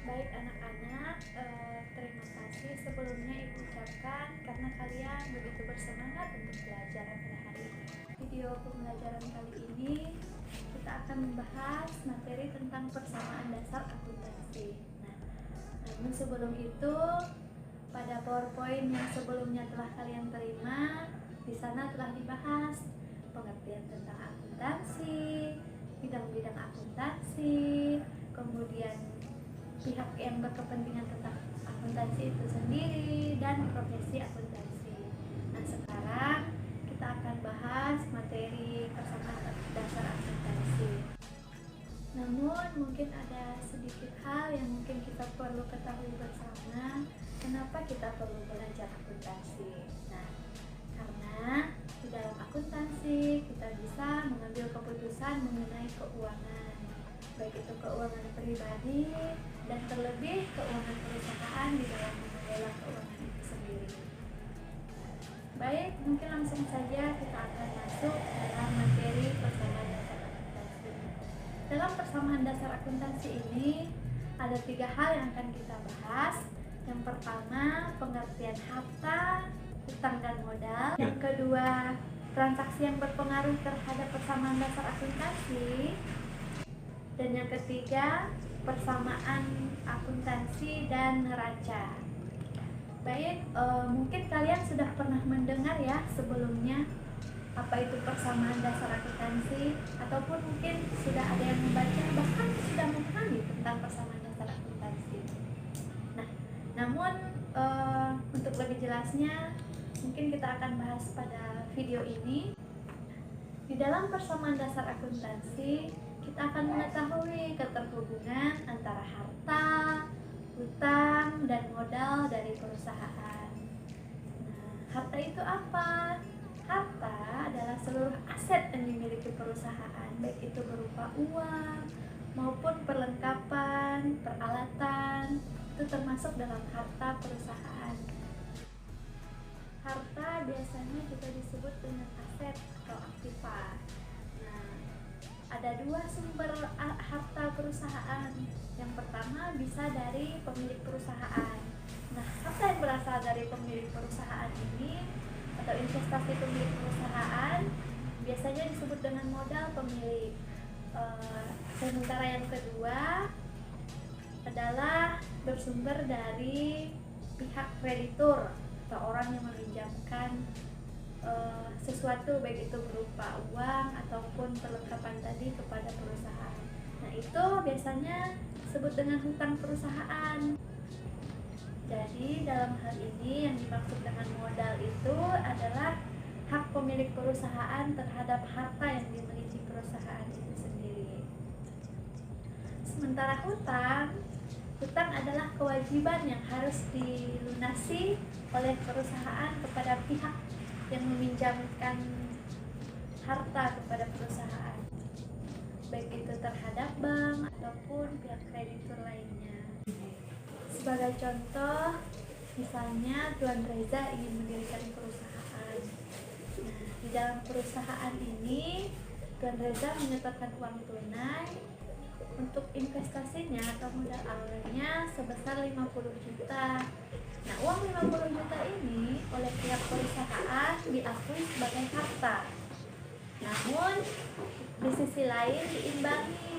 Baik anak-anak, terima kasih sebelumnya Ibu ucapkan karena kalian begitu bersemangat untuk belajar pada hari ini. Video pembelajaran kali ini kita akan membahas materi tentang persamaan dasar akuntansi. Nah, namun sebelum itu, pada PowerPoint yang sebelumnya telah kalian terima, di sana telah dibahas pengertian tentang akuntansi, bidang-bidang akuntansi, kemudian pihak yang berkepentingan tentang akuntansi itu sendiri, dan profesi akuntansi. Nah, sekarang kita akan bahas materi persamaan dasar akuntansi. Namun mungkin ada sedikit hal yang mungkin kita perlu ketahui bersama, kenapa kita perlu belajar akuntansi. Nah, karena di dalam akuntansi kita bisa mengambil keputusan mengenai keuangan, baik itu keuangan pribadi dan terlebih keuangan perusahaan di dalam mengelola keuangan itu sendiri. Baik, mungkin langsung saja kita akan masuk dalam materi persamaan dasar akuntansi. Dalam persamaan dasar akuntansi ini ada 3 hal yang akan kita bahas. Yang pertama, pengertian harta, utang dan modal. Yang kedua, transaksi yang berpengaruh terhadap persamaan dasar akuntansi. Dan yang ketiga, persamaan akuntansi dan neraca. Baik, mungkin kalian sudah pernah mendengar ya sebelumnya apa itu persamaan dasar akuntansi, ataupun mungkin sudah ada yang membaca, bahkan sudah memahami tentang persamaan dasar akuntansi. Nah, namun untuk lebih jelasnya mungkin kita akan bahas pada video ini. Di dalam persamaan dasar akuntansi, kita akan mengetahui keterhubungan antara harta, utang, dan modal dari perusahaan. Nah, harta itu apa? Harta adalah seluruh aset yang dimiliki perusahaan, baik itu berupa uang maupun perlengkapan, peralatan, itu termasuk dalam harta perusahaan. Harta biasanya juga disebut dengan aset atau aktiva. Nah, ada 2 sumber harta perusahaan. Yang pertama bisa dari pemilik perusahaan. Nah, harta yang berasal dari pemilik perusahaan ini atau investasi pemilik perusahaan biasanya disebut dengan modal pemilik. Sementara yang kedua adalah bersumber dari pihak kreditur atau orang yang meminjamkan sesuatu, baik itu berupa uang ataupun perlengkapan tadi kepada perusahaan. Nah, itu biasanya disebut dengan hutang perusahaan. Jadi dalam hal ini yang dimaksud dengan modal itu adalah hak pemilik perusahaan terhadap harta yang dimiliki perusahaan itu sendiri. Sementara hutang adalah kewajiban yang harus dilunasi oleh perusahaan kepada pihak yang meminjamkan harta kepada perusahaan, baik itu terhadap bank ataupun pihak kreditur lainnya. Sebagai contoh, misalnya Tuan Reza ingin mendirikan perusahaan. Nah, di dalam perusahaan ini Tuan Reza menyetorkan uang tunai untuk investasinya atau modal awalnya sebesar 50 juta. Nah, uang 50 juta ini oleh pihak perusahaan diakui sebagai harta. Namun, di sisi lain diimbangi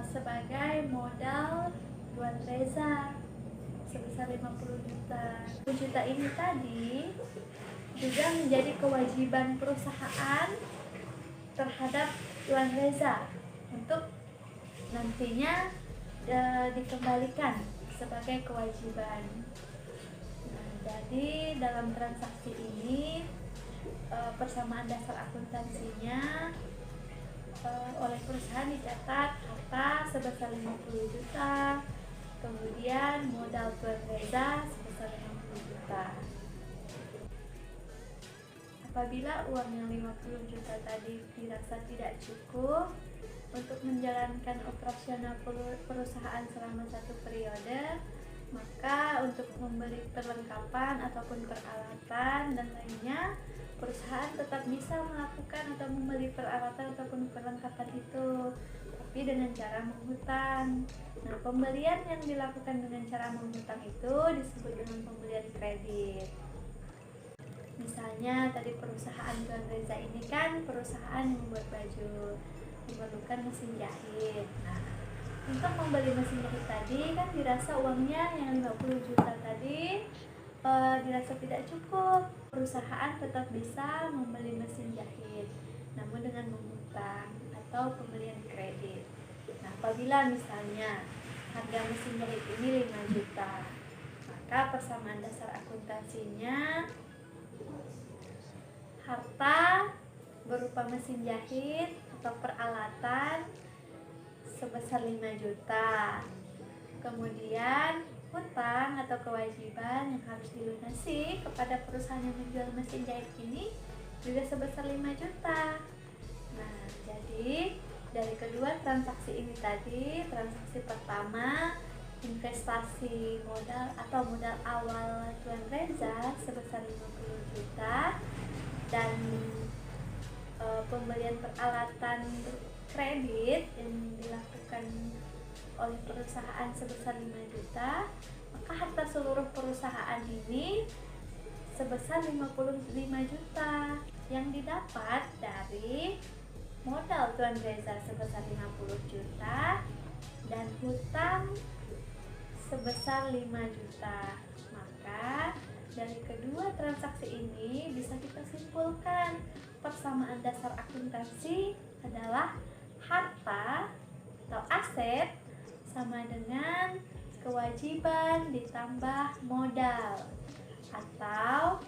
sebagai modal Tuan Reza sebesar 50 juta. 50 juta ini tadi juga menjadi kewajiban perusahaan terhadap Tuan Reza untuk nantinya dikembalikan sebagai kewajiban. Nah, jadi dalam transaksi ini persamaan dasar akuntansinya oleh perusahaan dicatat harta sebesar 50 juta, kemudian modal Tuan Reza sebesar 50 juta. Apabila uang yang 50 juta tadi dirasa tidak cukup untuk menjalankan operasional perusahaan selama 1 periode, maka untuk membeli perlengkapan ataupun peralatan dan lainnya, perusahaan tetap bisa melakukan atau membeli peralatan ataupun perlengkapan itu. tapi dengan cara menghutang. Nah, pembelian yang dilakukan dengan cara menghutang itu disebut dengan pembelian kredit. Misalnya tadi perusahaan Tuan Reza ini kan perusahaan yang membuat baju, memerlukan mesin jahit. Nah, untuk membeli mesin jahit tadi kan dirasa uangnya yang 50 juta tadi dirasa tidak cukup. Perusahaan tetap bisa membeli mesin jahit, namun dengan menghutang atau pembelian kredit. Nah, apabila misalnya harga mesin jahit ini 5 juta, maka persamaan dasar akuntansinya harta berupa mesin jahit atau peralatan sebesar 5 juta. Kemudian hutang atau kewajiban yang harus dilunasi kepada perusahaan yang menjual mesin jahit ini juga sebesar 5 juta. Nah, jadi dari kedua transaksi ini tadi, transaksi pertama investasi modal atau modal awal Tuan Reza sebesar 50 juta dan pembelian peralatan kredit yang dilakukan oleh perusahaan sebesar 5 juta, maka harta seluruh perusahaan ini sebesar 55 juta yang didapat dari modal Tuan Reza sebesar 50 juta dan hutang sebesar 5 juta. Maka dari kedua transaksi ini bisa kita simpulkan persamaan dasar akuntansi adalah harta atau aset sama dengan kewajiban ditambah modal, atau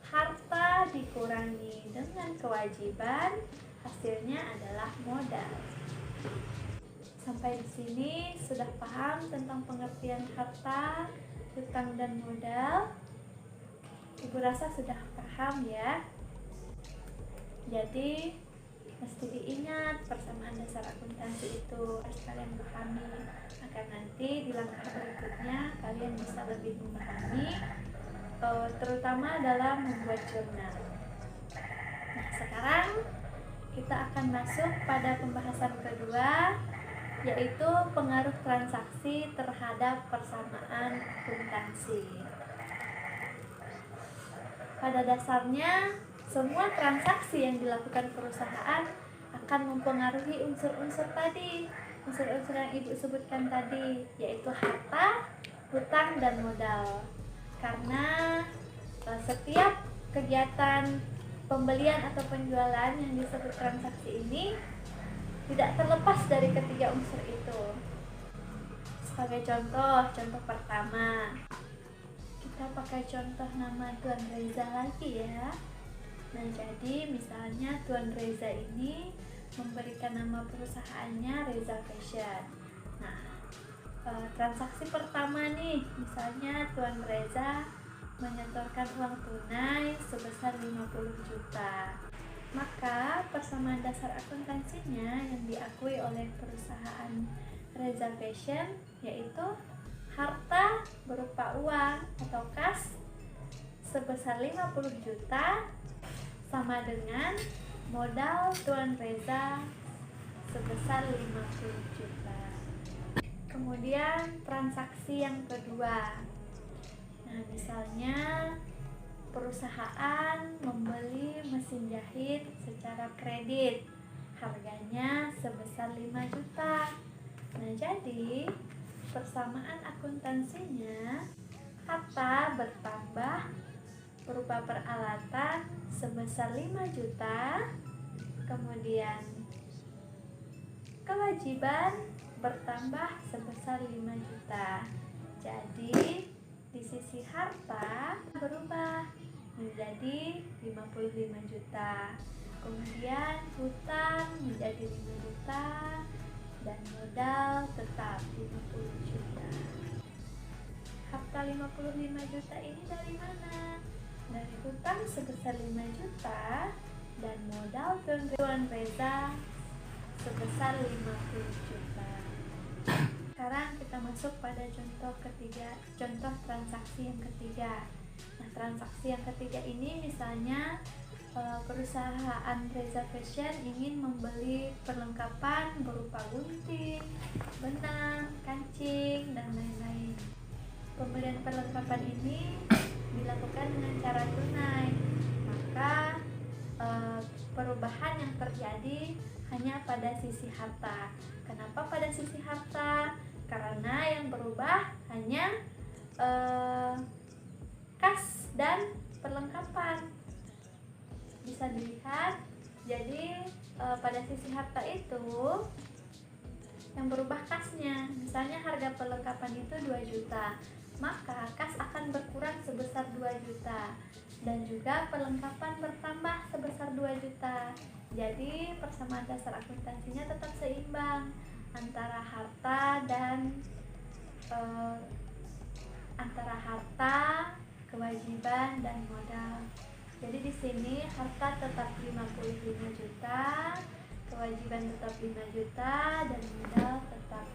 harta dikurangi dengan kewajiban hasilnya adalah modal. Sampai di sini sudah paham tentang pengertian harta, hutang dan modal? Ibu rasa sudah paham ya. Jadi mesti diingat persamaan dasar akuntansi itu harus kalian pahami agar nanti di langkah berikutnya kalian bisa lebih memahami, terutama dalam membuat jurnal. Nah, sekarang kita akan masuk pada pembahasan kedua, yaitu pengaruh transaksi terhadap persamaan akuntansi. Pada dasarnya, semua transaksi yang dilakukan perusahaan akan mempengaruhi unsur-unsur tadi, unsur-unsur yang Ibu sebutkan tadi, yaitu harta, hutang, dan modal. Karena setiap kegiatan pembelian atau penjualan yang disebut transaksi ini tidak terlepas dari ketiga unsur itu. Sebagai contoh pertama, kita pakai contoh nama Tuan Reza lagi ya. Nah, jadi misalnya Tuan Reza ini memberikan nama perusahaannya Reza Fashion. Nah, transaksi pertama nih, misalnya Tuan Reza menyetorkan uang tunai sebesar 50 juta. Maka persamaan dasar akuntansinya yang diakui oleh perusahaan Reza Fashion yaitu harta berupa uang atau kas sebesar 50 juta sama dengan modal Tuan Reza sebesar 50 juta. Kemudian transaksi yang kedua. Nah, misalnya perusahaan membeli mesin jahit secara kredit, harganya sebesar 5 juta. Nah, jadi persamaan akuntansinya harta bertambah berupa peralatan sebesar 5 juta, kemudian kewajiban bertambah sebesar 5 juta. Jadi di sisi harta berubah menjadi 55 juta, kemudian hutang menjadi 5 juta, dan modal tetap 50 juta. Harta 55 juta ini dari mana? Dari hutang sebesar 5 juta dan modal Tuan Reza sebesar 50 juta. Sekarang kita masuk pada contoh ketiga, contoh transaksi yang ketiga. Nah, transaksi yang ketiga ini misalnya perusahaan Reza Fashion ingin membeli perlengkapan berupa gunting, benang, kancing, dan lain-lain. Pembelian perlengkapan ini dilakukan dengan cara tunai, maka perubahan yang terjadi hanya pada sisi harta. Kenapa pada sisi harta? Karena yang berubah hanya kas dan perlengkapan. Bisa dilihat, jadi pada sisi harta itu yang berubah kasnya. Misalnya harga perlengkapan itu 2 juta, maka kas akan berkurang sebesar 2 juta dan juga perlengkapan bertambah sebesar 2 juta. Jadi persamaan dasar akuntansinya tetap seimbang antara harta dan kewajiban dan modal. Jadi di sini harta tetap 55 juta, kewajiban tetap 5 juta, dan modal tetap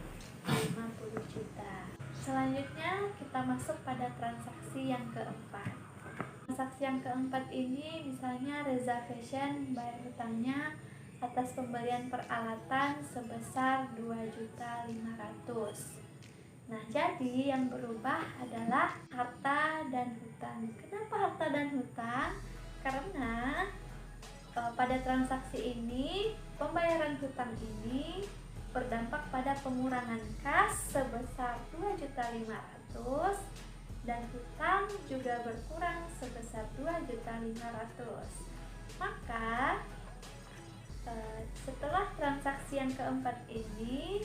50 juta. Selanjutnya kita masuk pada transaksi yang keempat. Transaksi yang keempat ini misalnya Reza Fashion bayar hutangnya atas pembelian peralatan sebesar 2.500.000. Nah, jadi yang berubah adalah harta dan hutang. Kenapa harta dan hutang? Karena pada transaksi ini, pembayaran hutang ini berdampak pada pengurangan kas sebesar 2.500.000 dan hutang juga berkurang sebesar 2.500.000. Maka setelah transaksi yang keempat ini,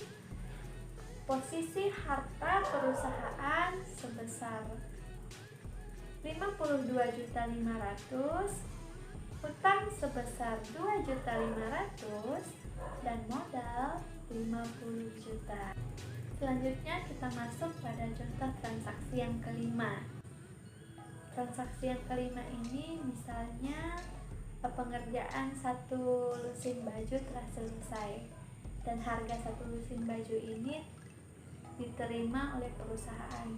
posisi harta perusahaan sebesar 52.500.000, hutang sebesar 2.500.000, dan modal 50 juta. Selanjutnya kita masuk pada contoh transaksi yang kelima. Transaksi yang kelima ini misalnya pengerjaan satu lusin baju telah selesai dan harga satu lusin baju ini diterima oleh perusahaan.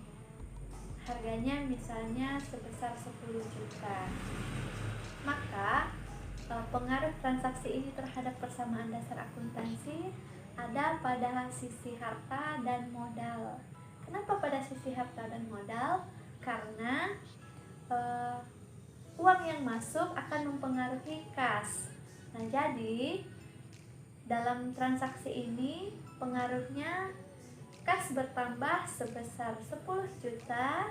Harganya misalnya sebesar 10 juta. Maka pengaruh transaksi ini terhadap persamaan dasar akuntansi ada pada sisi harta dan modal. Kenapa pada sisi harta dan modal? Karena uang yang masuk akan mempengaruhi kas. Nah, jadi dalam transaksi ini pengaruhnya kas bertambah sebesar 10 juta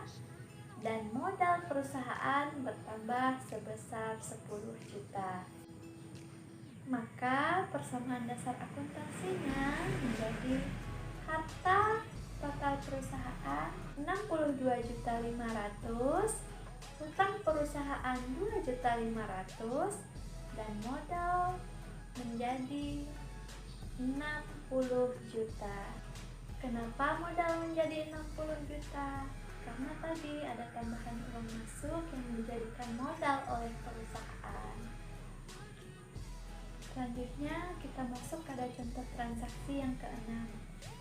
dan modal perusahaan bertambah sebesar 10 juta. Maka persamaan dasar akuntansinya menjadi harta total perusahaan 62.500.000, hutang perusahaan 2.500.000, dan modal menjadi 60 juta. Kenapa modal menjadi 60 juta? Karena tadi ada tambahan uang masuk yang dijadikan modal oleh perusahaan. Selanjutnya kita masuk pada contoh transaksi yang keenam.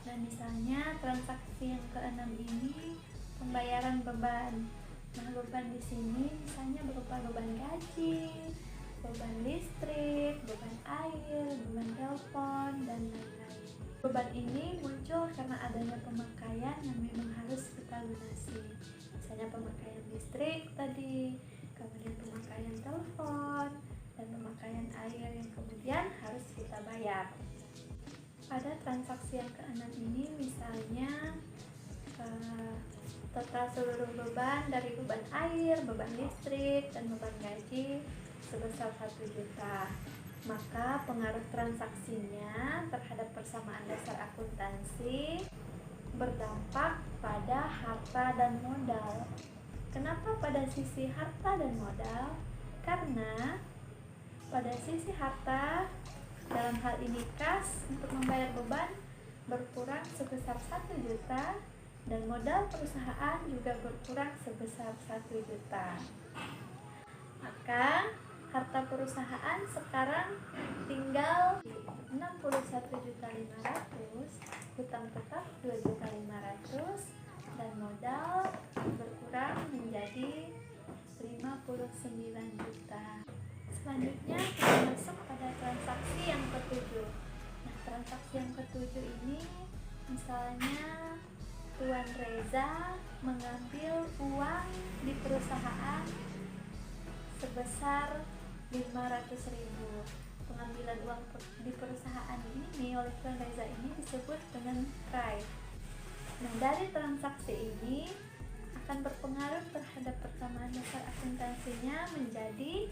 Nah, misalnya transaksi yang keenam ini pembayaran beban. Nah, beban di sini misalnya berupa beban gaji, beban listrik, beban air, beban telepon, dan lain-lain. Beban ini muncul karena adanya pemakaian yang memang harus kita lunasi. Misalnya pemakaian listrik tadi, kemudian pemakaian telepon, dan pemakaian air yang kemudian harus kita bayar. Pada transaksi yang keenam ini misalnya total seluruh beban dari beban air, beban listrik, dan beban gaji sebesar 1 juta. Maka pengaruh transaksinya terhadap persamaan dasar akuntansi berdampak pada harta dan modal. Kenapa pada sisi harta dan modal? Karena pada sisi harta, dalam hal ini kas untuk membayar beban berkurang sebesar 1 juta dan modal perusahaan juga berkurang sebesar 1 juta. Maka harta perusahaan sekarang tinggal 61.500.000, hutang tetap 2.500.000, dan modal berkurang menjadi 59 juta. selanjutnya kita masuk pada transaksi yang ketujuh. Nah, transaksi yang ketujuh ini misalnya Tuan Reza mengambil uang di perusahaan sebesar 500.000. Pengambilan uang di perusahaan ini oleh Tuan Reza ini disebut dengan crime. Nah, dari transaksi ini akan berpengaruh terhadap persamaan dasar akuntansinya menjadi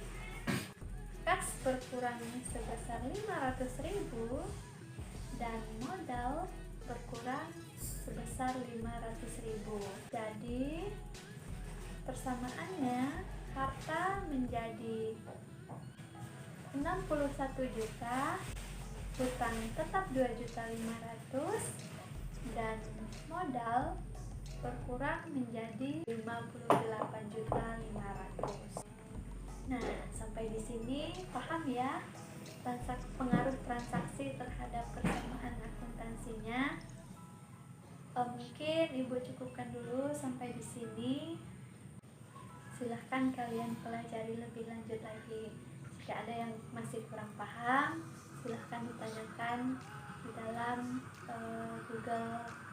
kas berkurang sebesar 500.000 dan modal berkurang sebesar 500.000. Jadi persamaannya harta menjadi 61 juta, hutang tetap 2.500.000 dan modal berkurang menjadi 58.500.000. Nah, sampai di sini paham ya pengaruh transaksi terhadap persamaan akuntansinya. Mungkin Ibu cukupkan dulu sampai di sini. Silahkan kalian pelajari lebih lanjut lagi. Jika ada yang masih kurang paham, silahkan ditanyakan di dalam Google